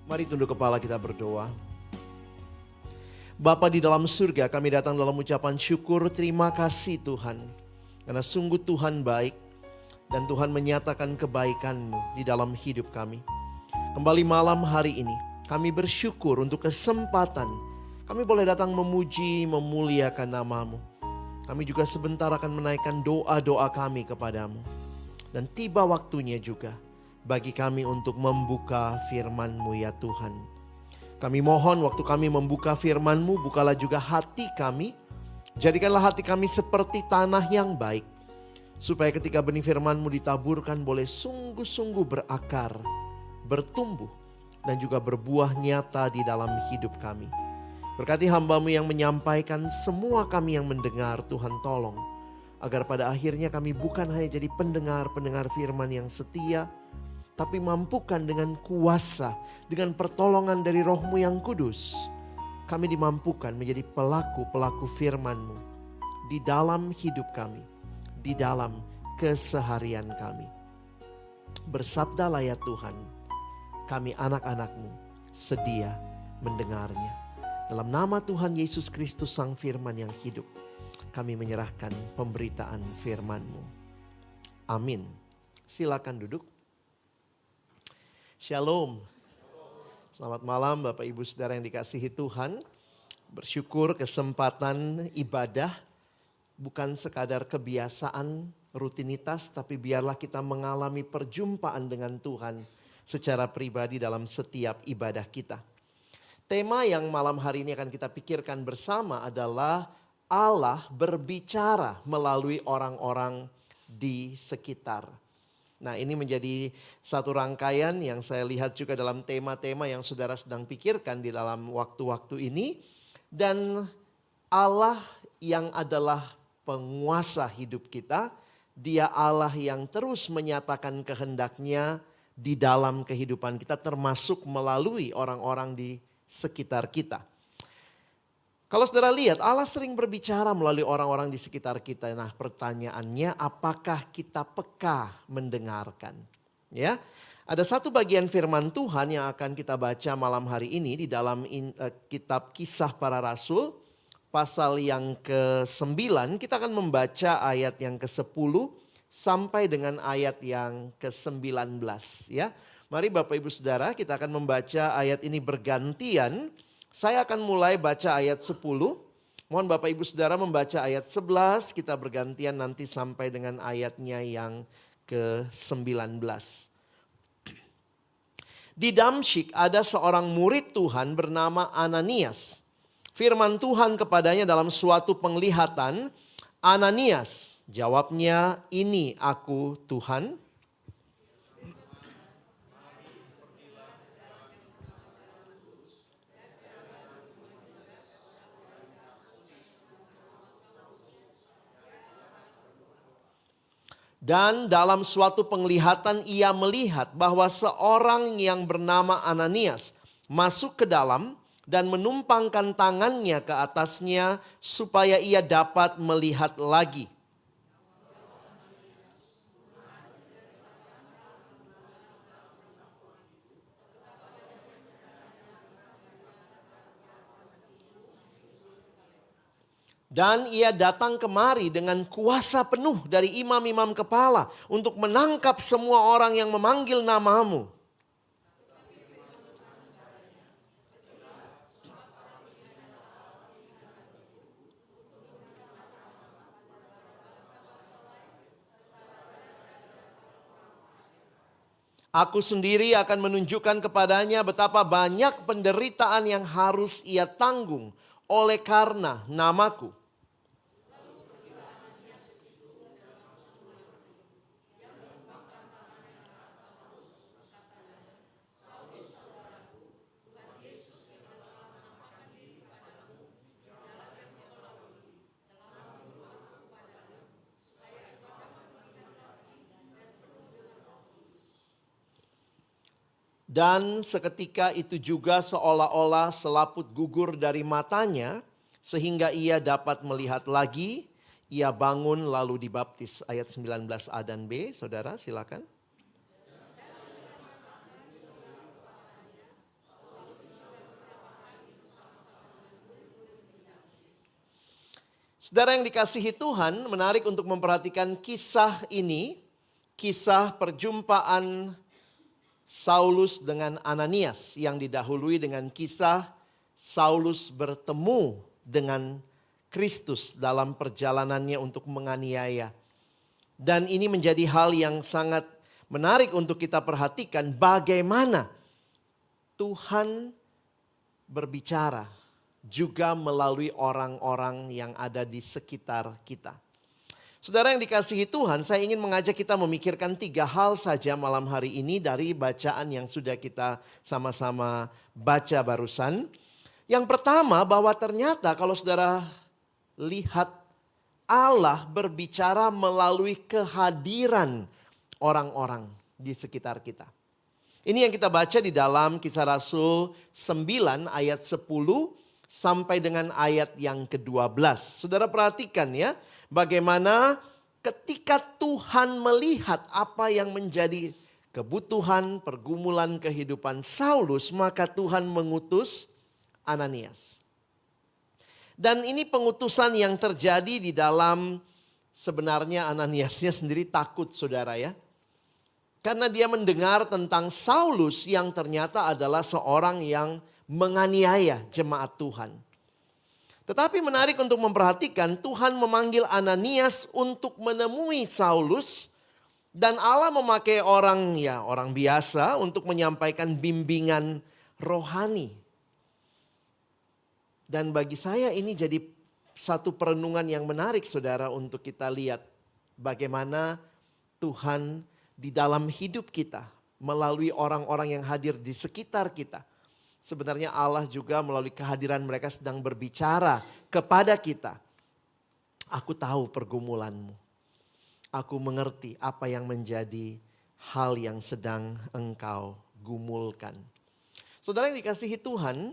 Mari tunduk kepala kita berdoa. Bapa di dalam surga, kami datang dalam ucapan syukur, terima kasih Tuhan. Karena sungguh Tuhan baik dan Tuhan menyatakan kebaikan-Mu di dalam hidup kami. Kembali malam hari ini, kami bersyukur untuk kesempatan kami boleh datang memuji, memuliakan nama-Mu. Kami juga sebentar akan menaikkan doa-doa kami kepadamu. Dan tiba waktunya juga bagi kami untuk membuka firman-Mu ya Tuhan. Kami mohon waktu kami membuka firman-Mu, bukalah juga hati kami. Jadikanlah hati kami seperti tanah yang baik. Supaya ketika benih firman-Mu ditaburkan boleh sungguh-sungguh berakar, bertumbuh, dan juga berbuah nyata di dalam hidup kami. Berkati hamba-Mu yang menyampaikan, semua kami yang mendengar, Tuhan tolong. Agar pada akhirnya kami bukan hanya jadi pendengar-pendengar firman yang setia, tapi mampukan dengan kuasa, dengan pertolongan dari Roh-Mu yang kudus. Kami dimampukan menjadi pelaku-pelaku firman-Mu di dalam hidup kami, di dalam keseharian kami. Bersabdalah ya Tuhan, kami anak-anak-Mu sedia mendengarnya. Dalam nama Tuhan Yesus Kristus Sang Firman yang hidup, kami menyerahkan pemberitaan firman-Mu. Amin. Silakan duduk. Shalom. Selamat malam Bapak Ibu Saudara yang dikasihi Tuhan. Bersyukur kesempatan ibadah bukan sekadar kebiasaan, rutinitas, tapi biarlah kita mengalami perjumpaan dengan Tuhan secara pribadi dalam setiap ibadah kita. Tema yang malam hari ini akan kita pikirkan bersama adalah Allah berbicara melalui orang-orang di sekitar. Nah, ini menjadi satu rangkaian yang saya lihat juga dalam tema-tema yang saudara sedang pikirkan di dalam waktu-waktu ini. Dan Allah yang adalah penguasa hidup kita, Dia Allah yang terus menyatakan kehendak-Nya di dalam kehidupan kita, termasuk melalui orang-orang di sekitar kita. Kalau saudara lihat, Allah sering berbicara melalui orang-orang di sekitar kita. Nah, pertanyaannya, apakah kita peka mendengarkan? Ya, ada satu bagian firman Tuhan yang akan kita baca malam hari ini di dalam kitab Kisah Para Rasul, pasal yang ke-9. Kita akan membaca ayat yang ke-10 sampai dengan ayat yang ke-19. Ya, mari Bapak Ibu Saudara, kita akan membaca ayat ini bergantian. Saya akan mulai baca ayat 10. Mohon Bapak Ibu Saudara membaca ayat 11. Kita bergantian nanti sampai dengan ayatnya yang ke-19. Di Damsyik ada seorang murid Tuhan bernama Ananias. Firman Tuhan kepadanya dalam suatu penglihatan, "Ananias." Jawabnya, "Ini aku Tuhan." Dan dalam suatu penglihatan ia melihat bahwa seorang yang bernama Ananias masuk ke dalam dan menumpangkan tangannya ke atasnya supaya ia dapat melihat lagi. Dan ia datang kemari dengan kuasa penuh dari imam-imam kepala untuk menangkap semua orang yang memanggil namamu. Aku sendiri akan menunjukkan kepadanya betapa banyak penderitaan yang harus ia tanggung oleh karena namaku. Dan seketika itu juga seolah-olah selaput gugur dari matanya sehingga ia dapat melihat lagi. Ia bangun lalu dibaptis. Ayat 19a dan b, saudara silakan. Saudara yang dikasihi Tuhan, menarik untuk memperhatikan kisah ini, kisah perjumpaan Saulus dengan Ananias yang didahului dengan kisah Saulus bertemu dengan Kristus dalam perjalanannya untuk menganiaya. Dan ini menjadi hal yang sangat menarik untuk kita perhatikan bagaimana Tuhan berbicara juga melalui orang-orang yang ada di sekitar kita. Saudara yang dikasihi Tuhan, saya ingin mengajak kita memikirkan 3 hal saja malam hari ini dari bacaan yang sudah kita sama-sama baca barusan. Yang pertama, bahwa ternyata kalau saudara lihat, Allah berbicara melalui kehadiran orang-orang di sekitar kita. Ini yang kita baca di dalam Kisah Rasul 9 ayat 10 sampai dengan ayat yang ke-12. Saudara perhatikan ya, bagaimana ketika Tuhan melihat apa yang menjadi kebutuhan pergumulan kehidupan Saulus, maka Tuhan mengutus Ananias. Dan ini pengutusan yang terjadi di dalam, sebenarnya Ananiasnya sendiri takut saudara ya. Karena dia mendengar tentang Saulus yang ternyata adalah seorang yang menganiaya jemaat Tuhan. Tetapi menarik untuk memperhatikan, Tuhan memanggil Ananias untuk menemui Saulus. Dan Allah memakai orang biasa untuk menyampaikan bimbingan rohani. Dan bagi saya ini jadi satu perenungan yang menarik saudara untuk kita lihat. Bagaimana Tuhan di dalam hidup kita melalui orang-orang yang hadir di sekitar kita. Sebenarnya Allah juga melalui kehadiran mereka sedang berbicara kepada kita. Aku tahu pergumulanmu. Aku mengerti apa yang menjadi hal yang sedang engkau gumulkan. Saudara yang dikasihi Tuhan,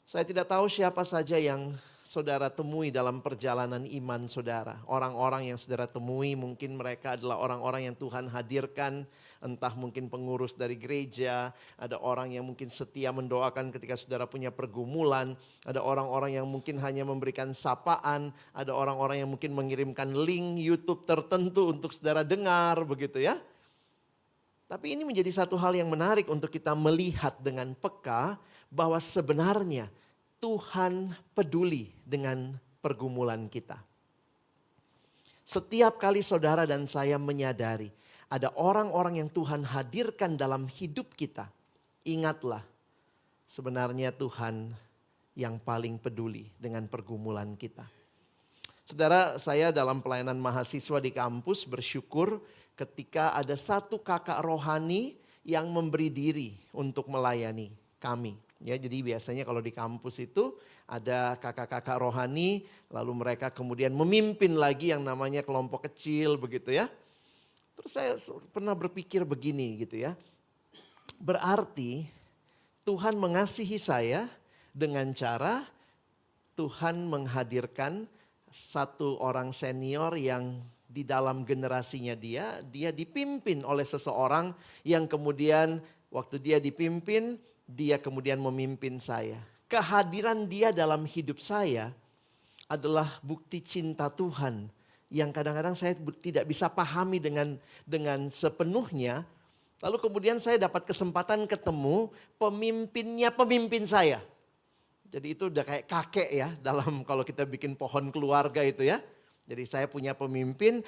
saya tidak tahu siapa saja yang saudara temui dalam perjalanan iman saudara. Orang-orang yang saudara temui mungkin mereka adalah orang-orang yang Tuhan hadirkan. Entah mungkin pengurus dari gereja, ada orang yang mungkin setia mendoakan ketika saudara punya pergumulan. Ada orang-orang yang mungkin hanya memberikan sapaan. Ada orang-orang yang mungkin mengirimkan link YouTube tertentu untuk saudara dengar begitu ya. Tapi ini menjadi satu hal yang menarik untuk kita melihat dengan peka bahwa sebenarnya Tuhan peduli dengan pergumulan kita. Setiap kali saudara dan saya menyadari ada orang-orang yang Tuhan hadirkan dalam hidup kita, ingatlah sebenarnya Tuhan yang paling peduli dengan pergumulan kita. Saudara, saya dalam pelayanan mahasiswa di kampus bersyukur ketika ada satu kakak rohani yang memberi diri untuk melayani kami. Ya, jadi biasanya kalau di kampus itu ada kakak-kakak rohani, lalu mereka kemudian memimpin lagi yang namanya kelompok kecil begitu ya. Terus saya pernah berpikir begini gitu ya. Berarti Tuhan mengasihi saya dengan cara Tuhan menghadirkan satu orang senior yang di dalam generasinya dia dipimpin oleh seseorang yang kemudian waktu dia dipimpin, dia kemudian memimpin saya. Kehadiran dia dalam hidup saya adalah bukti cinta Tuhan yang kadang-kadang saya tidak bisa pahami dengan sepenuhnya. Lalu kemudian saya dapat kesempatan ketemu pemimpin saya. Jadi itu udah kayak kakek ya dalam kalau kita bikin pohon keluarga itu ya. Jadi saya punya pemimpin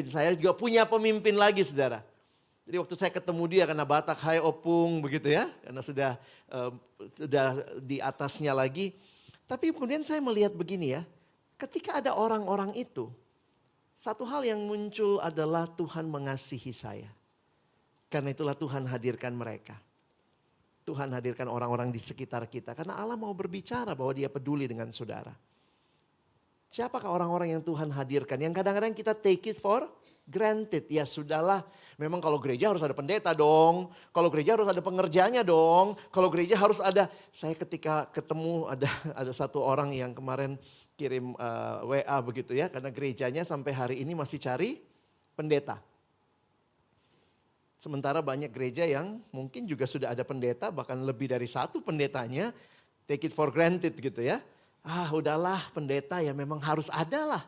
saya juga punya pemimpin lagi saudara. Jadi waktu saya ketemu dia karena Batak hai opung begitu ya. Karena sudah di atasnya lagi. Tapi kemudian saya melihat begini ya. Ketika ada orang-orang itu, satu hal yang muncul adalah Tuhan mengasihi saya. Karena itulah Tuhan hadirkan mereka. Tuhan hadirkan orang-orang di sekitar kita. Karena Allah mau berbicara bahwa dia peduli dengan saudara. Siapakah orang-orang yang Tuhan hadirkan? Yang kadang-kadang kita take it for granted. Ya sudahlah, memang kalau gereja harus ada pendeta dong. Kalau gereja harus ada pengerjanya dong. Kalau gereja harus ada. Saya ketika ketemu ada satu orang yang kemarin kirim WA begitu ya. Karena gerejanya sampai hari ini masih cari pendeta. Sementara banyak gereja yang mungkin juga sudah ada pendeta, bahkan lebih dari satu pendetanya, take it for granted gitu ya. Udahlah pendeta ya memang harus ada lah.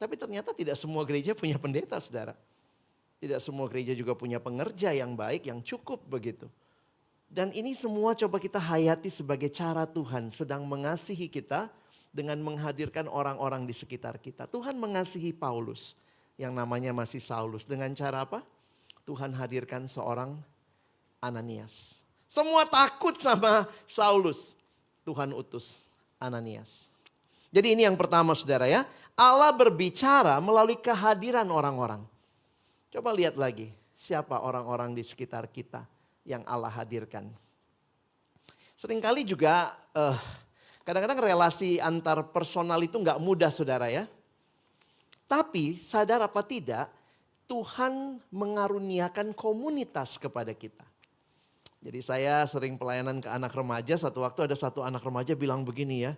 Tapi ternyata tidak semua gereja punya pendeta, saudara. Tidak semua gereja juga punya pengerja yang baik, yang cukup begitu. Dan ini semua coba kita hayati sebagai cara Tuhan sedang mengasihi kita dengan menghadirkan orang-orang di sekitar kita. Tuhan mengasihi Paulus yang namanya masih Saulus. Dengan cara apa? Tuhan hadirkan seorang Ananias. Semua takut sama Saulus. Tuhan utus Ananias. Jadi ini yang pertama saudara ya. Allah berbicara melalui kehadiran orang-orang. Coba lihat lagi. Siapa orang-orang di sekitar kita yang Allah hadirkan. Seringkali juga kadang-kadang relasi antar personal itu gak mudah saudara ya. Tapi sadar apa tidak, Tuhan mengaruniakan komunitas kepada kita. Jadi saya sering pelayanan ke anak remaja, satu waktu ada satu anak remaja bilang begini ya.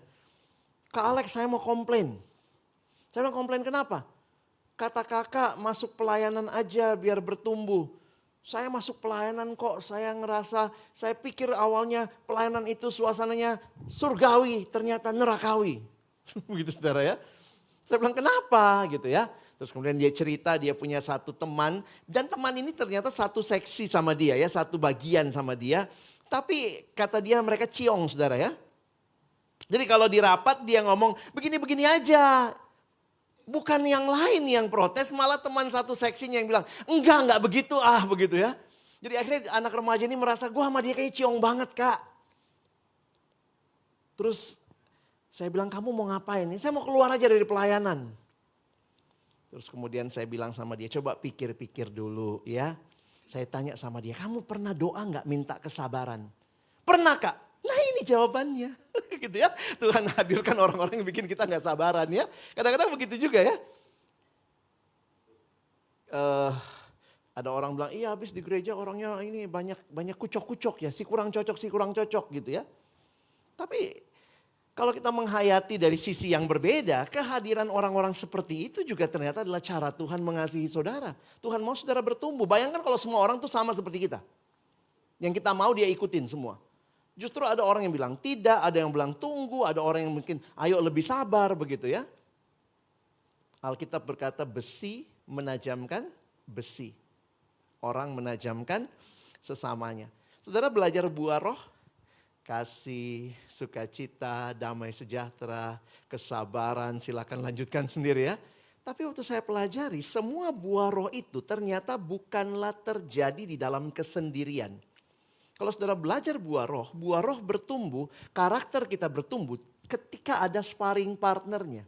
Kak Alex saya mau komplain. Saya bilang komplain kenapa? Kata kakak masuk pelayanan aja biar bertumbuh. Saya masuk pelayanan kok saya ngerasa, saya pikir awalnya pelayanan itu suasananya surgawi, ternyata nerakawi. Begitu saudara ya. Saya bilang kenapa gitu ya. Terus kemudian dia cerita dia punya satu teman. Dan teman ini ternyata satu seksi sama dia ya. Satu bagian sama dia. Tapi kata dia mereka ciong saudara ya. Jadi kalau di rapat dia ngomong begini-begini aja. Bukan yang lain yang protes. Malah teman satu seksinya yang bilang enggak begitu begitu ya. Jadi akhirnya anak remaja ini merasa gua sama dia kayak ciong banget kak. Terus saya bilang kamu mau ngapain? Saya mau keluar aja dari pelayanan. Terus kemudian saya bilang sama dia, coba pikir-pikir dulu ya. Saya tanya sama dia, kamu pernah doa gak minta kesabaran? Pernah kak? Nah ini jawabannya. Gitu ya. Tuhan hadirkan orang-orang yang bikin kita gak sabaran ya. Kadang-kadang begitu juga ya. Ada orang bilang, iya habis di gereja orangnya ini banyak kucok-kucok ya. Si kurang cocok gitu ya. Tapi kalau kita menghayati dari sisi yang berbeda, kehadiran orang-orang seperti itu juga ternyata adalah cara Tuhan mengasihi saudara. Tuhan mau saudara bertumbuh. Bayangkan kalau semua orang tuh sama seperti kita. Yang kita mau dia ikutin semua. Justru ada orang yang bilang tidak, ada yang bilang tunggu, ada orang yang mungkin ayo lebih sabar begitu ya. Alkitab berkata besi menajamkan besi. Orang menajamkan sesamanya. Saudara belajar buah roh. Kasih, sukacita, damai sejahtera, kesabaran, silakan lanjutkan sendiri ya. Tapi waktu saya pelajari semua buah roh itu ternyata bukanlah terjadi di dalam kesendirian. Kalau saudara belajar buah roh bertumbuh, karakter kita bertumbuh ketika ada sparring partnernya.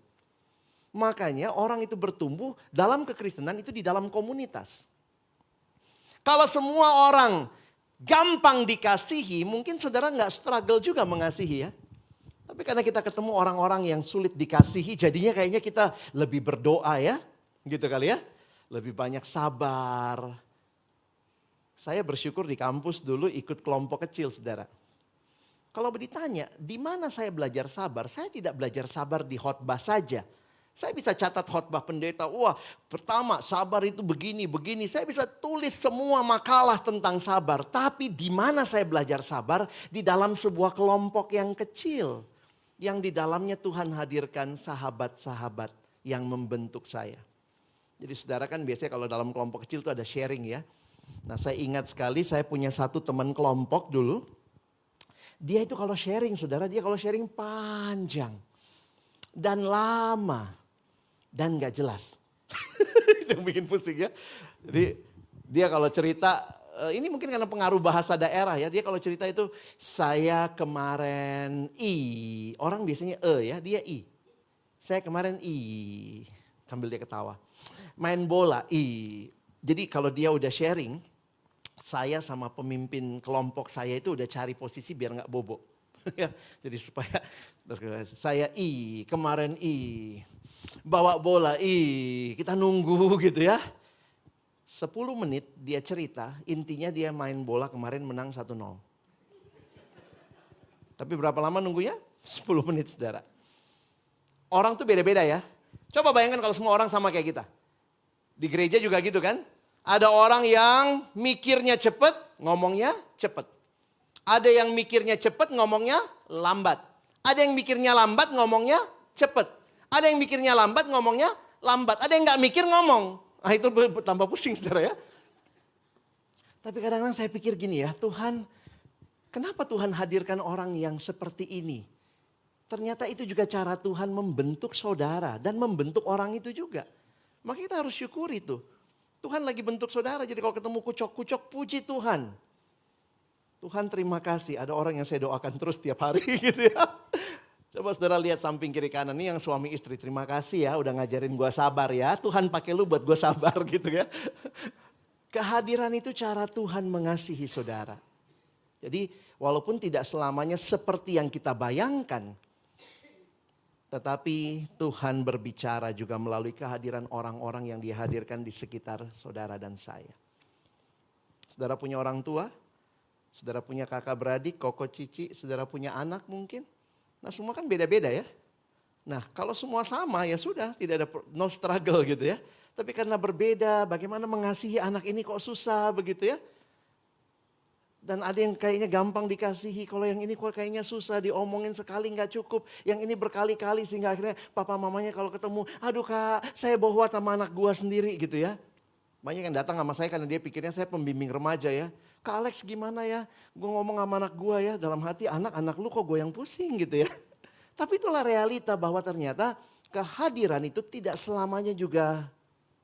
Makanya orang itu bertumbuh dalam kekristenan itu di dalam komunitas. Kalau semua orang gampang dikasihi, mungkin saudara gak struggle juga mengasihi ya. Tapi karena kita ketemu orang-orang yang sulit dikasihi, jadinya kayaknya kita lebih berdoa ya. Gitu kali ya. Lebih banyak sabar. Saya bersyukur di kampus dulu ikut kelompok kecil saudara. Kalau ditanya, di mana saya belajar sabar? Saya tidak belajar sabar di khotbah saja. Saya bisa catat khotbah pendeta, wah pertama sabar itu begini. Saya bisa tulis semua makalah tentang sabar. Tapi di mana saya belajar sabar? Di dalam sebuah kelompok yang kecil. Yang di dalamnya Tuhan hadirkan sahabat-sahabat yang membentuk saya. Jadi saudara kan biasanya kalau dalam kelompok kecil itu ada sharing ya. Nah saya ingat sekali saya punya satu teman kelompok dulu. Dia itu kalau sharing saudara, dia kalau sharing panjang. Dan lama. Dan gak jelas. Itu yang bikin pusing ya. Jadi dia kalau cerita, ini mungkin karena pengaruh bahasa daerah ya. Dia kalau cerita itu, saya kemarin orang biasanya ya, dia saya kemarin sambil dia ketawa. Main bola Jadi kalau dia udah sharing, saya sama pemimpin kelompok saya itu udah cari posisi biar gak bobo. Ya, jadi supaya saya kemarin bawa bola kita nunggu gitu ya. 10 menit dia cerita, intinya dia main bola kemarin menang 1-0. Tapi berapa lama nunggunya? 10 menit saudara. Orang tuh beda-beda ya. Coba bayangkan kalau semua orang sama kayak kita. Di gereja juga gitu kan. Ada orang yang mikirnya cepet, ngomongnya cepet. Ada yang mikirnya cepet, ngomongnya lambat. Ada yang mikirnya lambat, ngomongnya cepet. Ada yang mikirnya lambat, ngomongnya lambat. Ada yang gak mikir ngomong. Nah itu tambah pusing saudara ya. Tapi kadang-kadang saya pikir gini ya, Tuhan, kenapa Tuhan hadirkan orang yang seperti ini? Ternyata itu juga cara Tuhan membentuk saudara dan membentuk orang itu juga. Maka kita harus syukuri itu. Tuhan lagi bentuk saudara, jadi kalau ketemu kucok-kucok, puji Tuhan. Tuhan terima kasih, ada orang yang saya doakan terus tiap hari gitu ya. Coba saudara lihat samping kiri kanan, ini yang suami istri, terima kasih ya udah ngajarin gue sabar ya. Tuhan pakai lu buat gue sabar gitu ya. Kehadiran itu cara Tuhan mengasihi saudara. Jadi walaupun tidak selamanya seperti yang kita bayangkan, tetapi Tuhan berbicara juga melalui kehadiran orang-orang yang dihadirkan di sekitar saudara dan saya. Saudara punya orang tua, saudara punya kakak beradik, koko cici, saudara punya anak mungkin. Nah semua kan beda-beda ya. Nah kalau semua sama ya sudah, tidak ada no struggle gitu ya. Tapi karena berbeda, bagaimana mengasihi anak ini kok susah begitu ya. Dan ada yang kayaknya gampang dikasihi, kalau yang ini kok kayaknya susah, diomongin sekali nggak cukup. Yang ini berkali-kali sehingga akhirnya papa mamanya kalau ketemu, aduh kak saya bohong sama anak gua sendiri gitu ya. Banyak yang datang sama saya karena dia pikirnya saya pembimbing remaja ya. Kak Alex gimana ya, gue ngomong sama anak gua ya, dalam hati anak-anak lu kok gue yang pusing gitu ya. Tapi itulah realita bahwa ternyata kehadiran itu tidak selamanya juga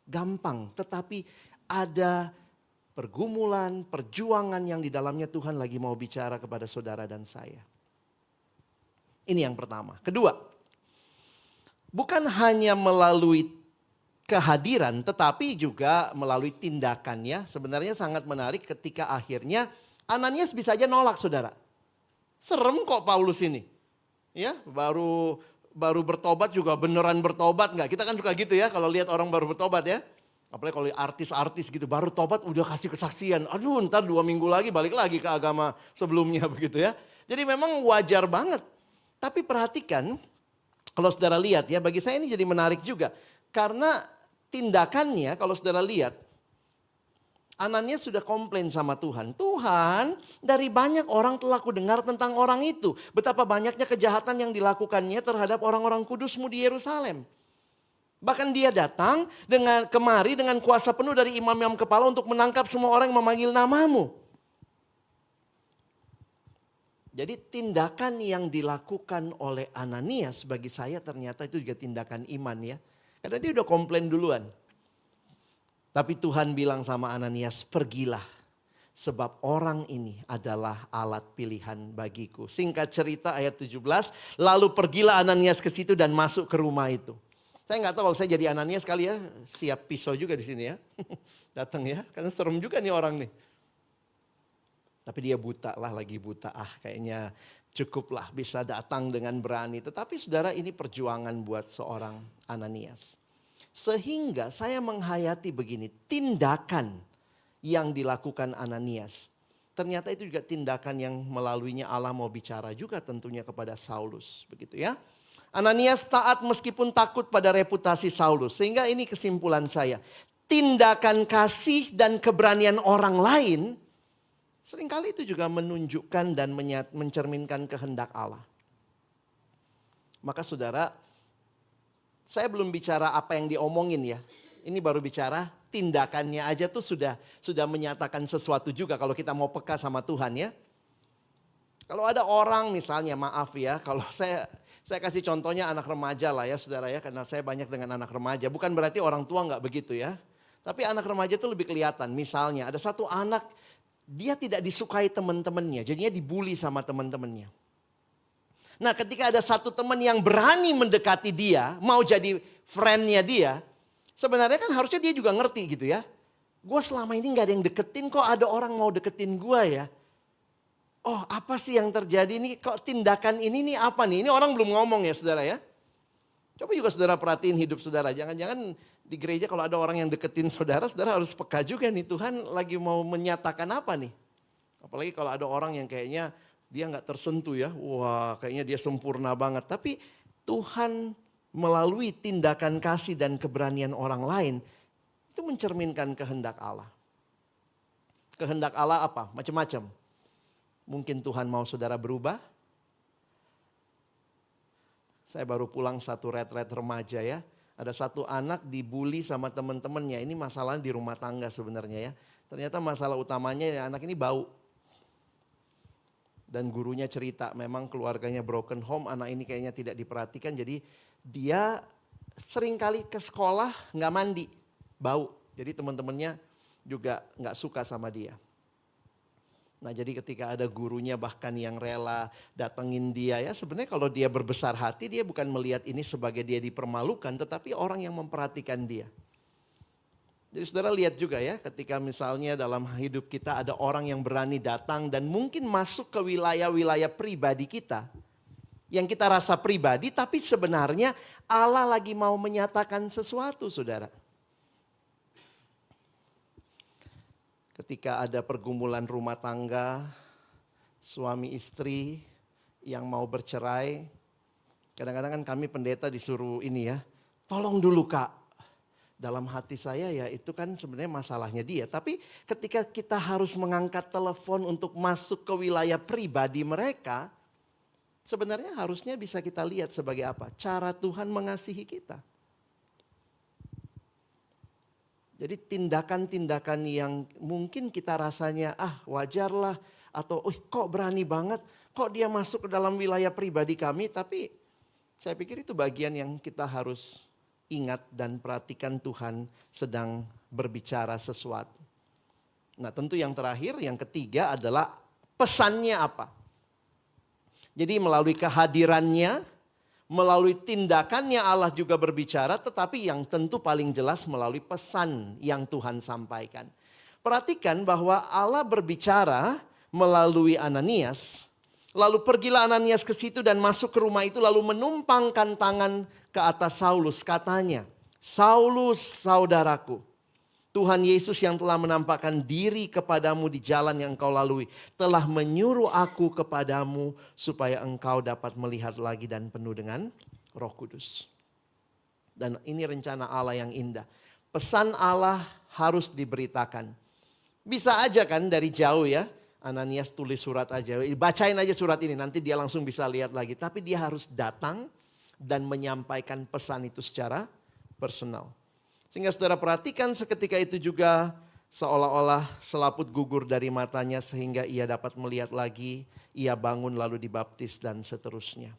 gampang. Tetapi ada pergumulan, perjuangan yang di dalamnya Tuhan lagi mau bicara kepada saudara dan saya. Ini yang pertama. Kedua, bukan hanya melalui kehadiran tetapi juga melalui tindakannya. Sebenarnya sangat menarik ketika akhirnya Ananias bisa aja nolak saudara. Serem kok Paulus ini. Ya, baru bertobat juga beneran bertobat nggak? Kita kan suka gitu ya kalau lihat orang baru bertobat ya. Apalagi kalau artis-artis gitu baru tobat udah kasih kesaksian. Aduh ntar 2 minggu lagi balik lagi ke agama sebelumnya begitu ya. Jadi memang wajar banget. Tapi perhatikan kalau saudara lihat ya bagi saya ini jadi menarik juga. Karena tindakannya kalau saudara lihat. Ananias sudah komplain sama Tuhan. Tuhan dari banyak orang telah kudengar tentang orang itu. Betapa banyaknya kejahatan yang dilakukannya terhadap orang-orang kudusmu di Yerusalem. Bahkan dia datang kemari dengan kuasa penuh dari imam-imam kepala untuk menangkap semua orang yang memanggil namamu. Jadi tindakan yang dilakukan oleh Ananias bagi saya ternyata itu juga tindakan iman ya. Karena dia udah komplain duluan. Tapi Tuhan bilang sama Ananias, pergilah. Sebab orang ini adalah alat pilihan bagiku. Singkat cerita ayat 17, lalu pergilah Ananias ke situ dan masuk ke rumah itu. Saya nggak tahu kalau saya jadi Ananias kali ya, siap pisau juga di sini ya. Datang ya, karena serem juga nih orang nih. Tapi dia buta lah, lagi buta. Kayaknya cukuplah bisa datang dengan berani. Tetapi saudara ini perjuangan buat seorang Ananias. Sehingga saya menghayati begini, tindakan yang dilakukan Ananias. Ternyata itu juga tindakan yang melaluinya Allah mau bicara juga tentunya kepada Saulus. Begitu ya. Ananias taat meskipun takut pada reputasi Saulus. Sehingga ini kesimpulan saya. Tindakan kasih dan keberanian orang lain. Seringkali itu juga menunjukkan dan mencerminkan kehendak Allah. Maka saudara, saya belum bicara apa yang diomongin ya. Ini baru bicara tindakannya aja tuh sudah menyatakan sesuatu juga kalau kita mau peka sama Tuhan ya. Kalau ada orang misalnya maaf ya, kalau saya kasih contohnya anak remaja lah ya saudara ya. Karena saya banyak dengan anak remaja. Bukan berarti orang tua nggak begitu ya. Tapi anak remaja itu lebih kelihatan. Misalnya ada satu anak dia tidak disukai teman-temannya. Jadinya dibully sama teman-temannya. Nah ketika ada satu teman yang berani mendekati dia. Mau jadi friendnya dia. Sebenarnya kan harusnya dia juga ngerti gitu ya. Gue selama ini gak ada yang deketin kok ada orang mau deketin gue ya. Oh apa sih yang terjadi nih kok tindakan ini nih apa nih. Ini orang belum ngomong ya saudara ya. Coba juga saudara perhatiin hidup saudara. Jangan-jangan di gereja kalau ada orang yang deketin saudara, saudara harus peka juga nih. Tuhan lagi mau menyatakan apa nih. Apalagi kalau ada orang yang kayaknya dia gak tersentuh ya. Wah kayaknya dia sempurna banget. Tapi Tuhan melalui tindakan kasih dan keberanian orang lain. Itu mencerminkan kehendak Allah. Kehendak Allah apa? Macam-macam. Mungkin Tuhan mau saudara berubah. Saya baru pulang satu retret remaja ya. Ada satu anak dibully sama teman-temannya. Ini masalah di rumah tangga sebenarnya ya. Ternyata masalah utamanya ya, anak ini bau. Dan gurunya cerita memang keluarganya broken home, anak ini kayaknya tidak diperhatikan. Jadi dia sering kali ke sekolah nggak mandi, bau. Jadi teman-temannya juga nggak suka sama dia. Nah jadi ketika ada gurunya bahkan yang rela datengin dia ya, sebenarnya kalau dia berbesar hati dia bukan melihat ini sebagai dia dipermalukan, tetapi orang yang memperhatikan dia. Jadi saudara lihat juga ya, ketika misalnya dalam hidup kita ada orang yang berani datang dan mungkin masuk ke wilayah-wilayah pribadi kita. Yang kita rasa pribadi, tapi sebenarnya Allah lagi mau menyatakan sesuatu saudara. Ketika ada pergumulan rumah tangga, suami istri yang mau bercerai. Kadang-kadang kan kami pendeta disuruh ini ya, tolong dulu Kak. Dalam hati saya ya itu kan sebenarnya masalahnya dia. Tapi ketika kita harus mengangkat telepon untuk masuk ke wilayah pribadi mereka, sebenarnya harusnya bisa kita lihat sebagai apa? Cara Tuhan mengasihi kita. Jadi tindakan-tindakan yang mungkin kita rasanya wajarlah. Atau kok berani banget, kok dia masuk ke dalam wilayah pribadi kami. Tapi saya pikir itu bagian yang kita harus ingat dan perhatikan Tuhan sedang berbicara sesuatu. Nah tentu yang terakhir, yang ketiga adalah pesannya apa. Jadi melalui kehadirannya, melalui tindakannya Allah juga berbicara, tetapi yang tentu paling jelas melalui pesan yang Tuhan sampaikan. Perhatikan bahwa Allah berbicara melalui Ananias, lalu pergilah Ananias ke situ dan masuk ke rumah itu lalu menumpangkan tangan ke atas Saulus. Katanya, Saulus saudaraku, Tuhan Yesus yang telah menampakkan diri kepadamu di jalan yang engkau lalui telah menyuruh aku kepadamu supaya engkau dapat melihat lagi dan penuh dengan Roh Kudus. Dan ini rencana Allah yang indah. Pesan Allah harus diberitakan. Bisa aja kan dari jauh ya, Ananias tulis surat aja, bacain aja surat ini nanti dia langsung bisa lihat lagi. Tapi dia harus datang dan menyampaikan pesan itu secara personal. Sehingga saudara perhatikan seketika itu juga seolah-olah selaput gugur dari matanya sehingga ia dapat melihat lagi. Ia bangun lalu dibaptis dan seterusnya.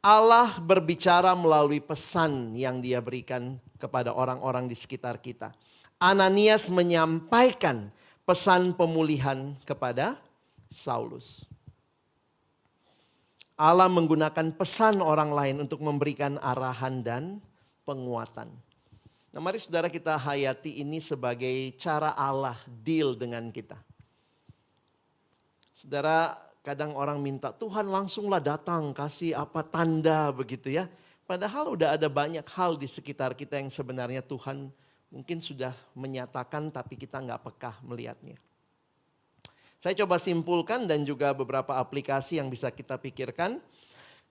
Allah berbicara melalui pesan yang dia berikan kepada orang-orang di sekitar kita. Ananias menyampaikan pesan pemulihan kepada Saulus. Allah menggunakan pesan orang lain untuk memberikan arahan dan penguatan. Nah mari saudara kita hayati ini sebagai cara Allah deal dengan kita. Saudara kadang orang minta Tuhan langsunglah datang kasih apa tanda begitu ya. Padahal udah ada banyak hal di sekitar kita yang sebenarnya Tuhan mungkin sudah menyatakan tapi kita nggak peka melihatnya. Saya coba simpulkan dan juga beberapa aplikasi yang bisa kita pikirkan.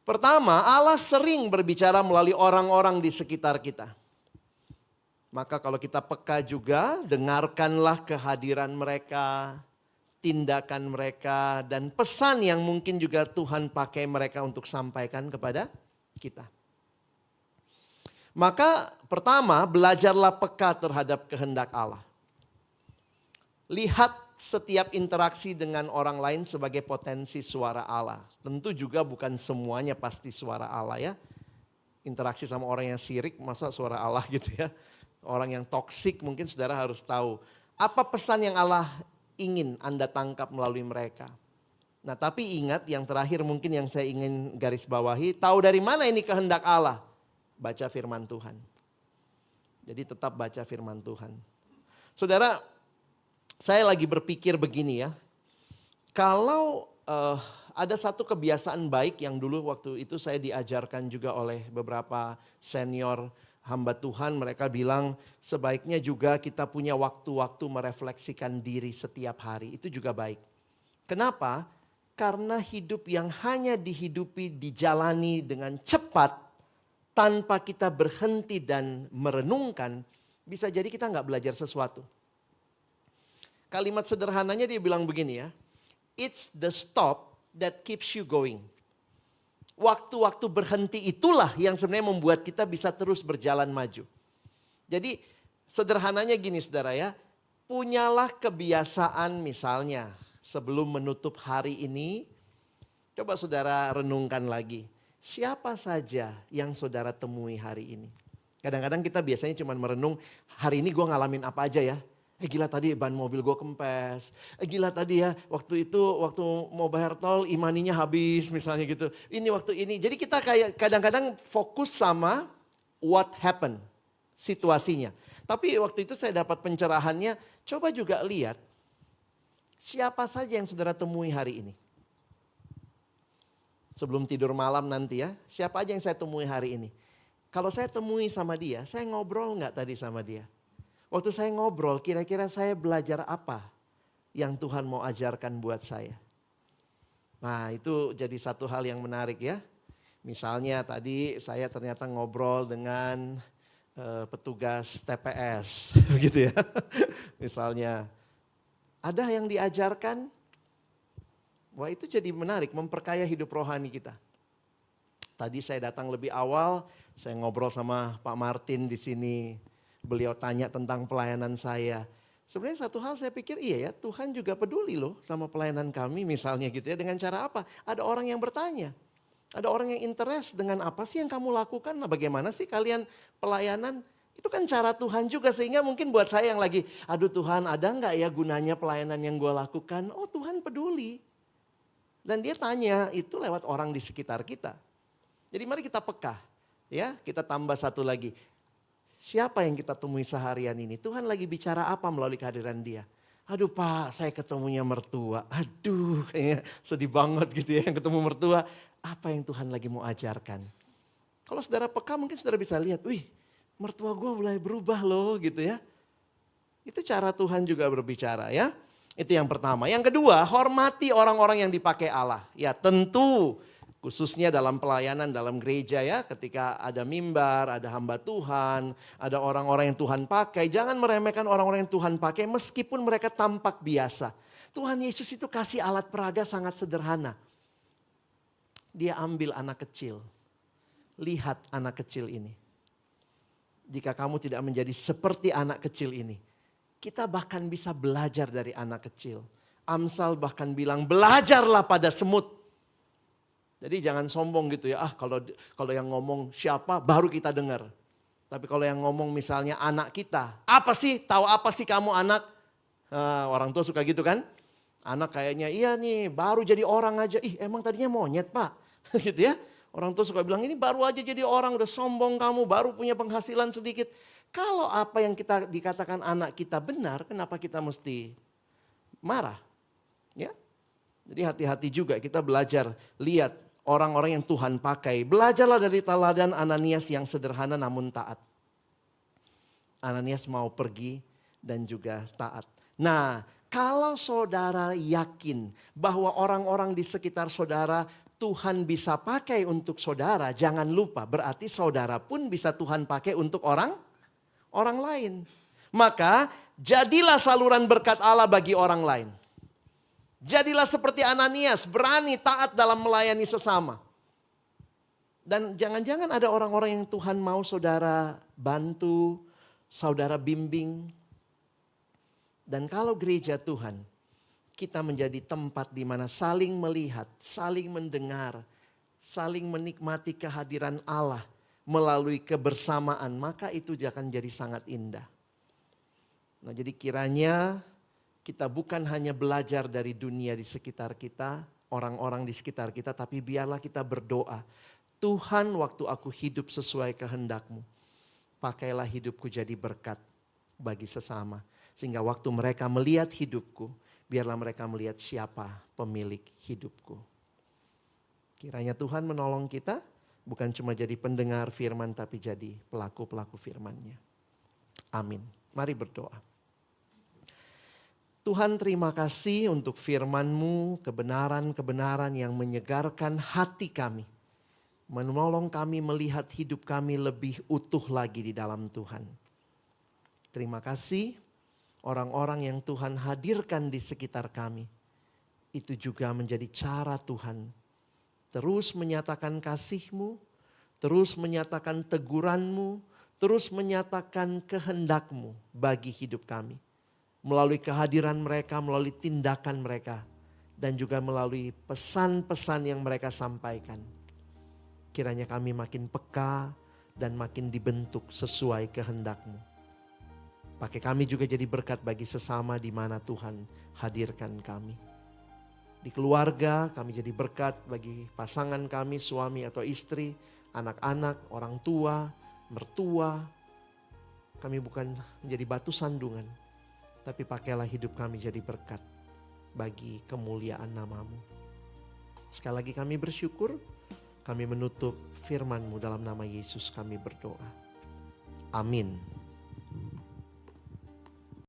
Pertama, Allah sering berbicara melalui orang-orang di sekitar kita. Maka kalau kita peka juga, dengarkanlah kehadiran mereka, tindakan mereka, dan pesan yang mungkin juga Tuhan pakai mereka untuk sampaikan kepada kita. Maka pertama, belajarlah peka terhadap kehendak Allah. Lihat setiap interaksi dengan orang lain sebagai potensi suara Allah. Tentu juga bukan semuanya pasti suara Allah ya. Interaksi sama orang yang syirik, masa suara Allah gitu ya. Orang yang toksik mungkin saudara harus tahu. Apa pesan yang Allah ingin Anda tangkap melalui mereka. Nah tapi ingat yang terakhir mungkin yang saya ingin garis bawahi. Tahu dari mana ini kehendak Allah? Baca firman Tuhan. Jadi tetap baca firman Tuhan. Saudara, saya lagi berpikir begini ya. Kalau ada satu kebiasaan baik yang dulu waktu itu saya diajarkan juga oleh beberapa senior hamba Tuhan. Mereka bilang sebaiknya juga kita punya waktu-waktu merefleksikan diri setiap hari. Itu juga baik. Kenapa? Karena hidup yang hanya dihidupi, dijalani dengan cepat tanpa kita berhenti dan merenungkan, bisa jadi kita nggak belajar sesuatu. Kalimat sederhananya dia bilang begini ya, it's the stop that keeps you going. Waktu-waktu berhenti itulah yang sebenarnya membuat kita bisa terus berjalan maju. Jadi sederhananya gini saudara ya, punyalah kebiasaan misalnya sebelum menutup hari ini, coba saudara renungkan lagi. Siapa saja yang saudara temui hari ini? Kadang-kadang kita biasanya cuma merenung, hari ini gue ngalamin apa aja ya. Gila tadi ban mobil gue kempes. Gila tadi ya waktu mau bayar tol imaninya habis misalnya gitu. Ini waktu ini. Jadi kita kayak kadang-kadang fokus sama what happened, situasinya. Tapi waktu itu saya dapat pencerahannya, coba juga lihat siapa saja yang saudara temui hari ini. Sebelum tidur malam nanti ya, siapa aja yang saya temui hari ini. Kalau saya temui sama dia, saya ngobrol nggak tadi sama dia? Waktu saya ngobrol, kira-kira saya belajar apa yang Tuhan mau ajarkan buat saya? Nah itu jadi satu hal yang menarik ya. Misalnya tadi saya ternyata ngobrol dengan petugas TPS begitu ya. Misalnya ada yang diajarkan, wah itu jadi menarik, memperkaya hidup rohani kita. Tadi saya datang lebih awal, saya ngobrol sama Pak Martin di sini. Beliau tanya tentang pelayanan saya. Sebenarnya satu hal saya pikir iya ya, Tuhan juga peduli loh sama pelayanan kami misalnya gitu ya. Dengan cara apa? Ada orang yang bertanya. Ada orang yang interest dengan apa sih yang kamu lakukan. Nah bagaimana sih kalian pelayanan. Itu kan cara Tuhan juga sehingga mungkin buat saya yang lagi, aduh Tuhan ada nggak ya gunanya pelayanan yang gue lakukan. Oh Tuhan peduli. Dan dia tanya itu lewat orang di sekitar kita. Jadi mari kita peka ya, kita tambah satu lagi. Siapa yang kita temui seharian ini? Tuhan lagi bicara apa melalui kehadiran dia? Aduh Pak, saya ketemunya mertua. Aduh kayaknya sedih banget gitu ya yang ketemu mertua. Apa yang Tuhan lagi mau ajarkan? Kalau saudara peka mungkin saudara bisa lihat, wih mertua gue mulai berubah loh gitu ya. Itu cara Tuhan juga berbicara ya. Itu yang pertama. Yang kedua, hormati orang-orang yang dipakai Allah. Ya tentu. Khususnya dalam pelayanan dalam gereja ya, ketika ada mimbar, ada hamba Tuhan, ada orang-orang yang Tuhan pakai. Jangan meremehkan orang-orang yang Tuhan pakai meskipun mereka tampak biasa. Tuhan Yesus itu kasih alat peraga sangat sederhana. Dia ambil anak kecil. Lihat anak kecil ini. Jika kamu tidak menjadi seperti anak kecil ini, kita bahkan bisa belajar dari anak kecil. Amsal bahkan bilang belajarlah pada semut. Jadi jangan sombong gitu ya, kalau yang ngomong siapa baru kita dengar. Tapi kalau yang ngomong misalnya anak kita, apa sih, tahu apa sih kamu anak? Orang tua suka gitu kan. Anak kayaknya iya nih baru jadi orang aja, emang tadinya monyet Pak. Gitu ya. Orang tua suka bilang ini baru aja jadi orang, udah sombong kamu, baru punya penghasilan sedikit. Kalau apa yang kita dikatakan anak kita benar, kenapa kita mesti marah? Ya. Jadi hati-hati juga kita belajar, lihat orang-orang yang Tuhan pakai. Belajarlah dari teladan Ananias yang sederhana namun taat. Ananias mau pergi dan juga taat. Nah, kalau saudara yakin bahwa orang-orang di sekitar saudara Tuhan bisa pakai untuk saudara, jangan lupa berarti saudara pun bisa Tuhan pakai untuk orang lain. Maka jadilah saluran berkat Allah bagi orang lain. Jadilah seperti Ananias, berani taat dalam melayani sesama. Dan jangan-jangan ada orang-orang yang Tuhan mau saudara bantu, saudara bimbing. Dan kalau gereja Tuhan, kita menjadi tempat di mana saling melihat, saling mendengar, saling menikmati kehadiran Allah melalui kebersamaan, maka itu akan jadi sangat indah. Nah jadi kiranya kita bukan hanya belajar dari dunia di sekitar kita, orang-orang di sekitar kita, tapi biarlah kita berdoa. Tuhan waktu aku hidup sesuai kehendak-Mu, pakailah hidupku jadi berkat bagi sesama. Sehingga waktu mereka melihat hidupku, biarlah mereka melihat siapa pemilik hidupku. Kiranya Tuhan menolong kita, bukan cuma jadi pendengar firman, tapi jadi pelaku-pelaku firman-Nya. Amin. Mari berdoa. Tuhan terima kasih untuk firman-Mu, kebenaran-kebenaran yang menyegarkan hati kami. Menolong kami melihat hidup kami lebih utuh lagi di dalam Tuhan. Terima kasih orang-orang yang Tuhan hadirkan di sekitar kami. Itu juga menjadi cara Tuhan terus menyatakan kasih-Mu, terus menyatakan teguran-Mu, terus menyatakan kehendak-Mu bagi hidup kami. Melalui kehadiran mereka, melalui tindakan mereka, dan juga melalui pesan-pesan yang mereka sampaikan. Kiranya kami makin peka dan makin dibentuk sesuai kehendak-Mu. Pakai kami juga jadi berkat bagi sesama di mana Tuhan hadirkan kami. Di keluarga kami jadi berkat bagi pasangan kami, suami atau istri, anak-anak, orang tua, mertua. Kami bukan menjadi batu sandungan, tapi pakailah hidup kami jadi berkat bagi kemuliaan nama-Mu. Sekali lagi kami bersyukur, kami menutup firman-Mu dalam nama Yesus kami berdoa. Amin.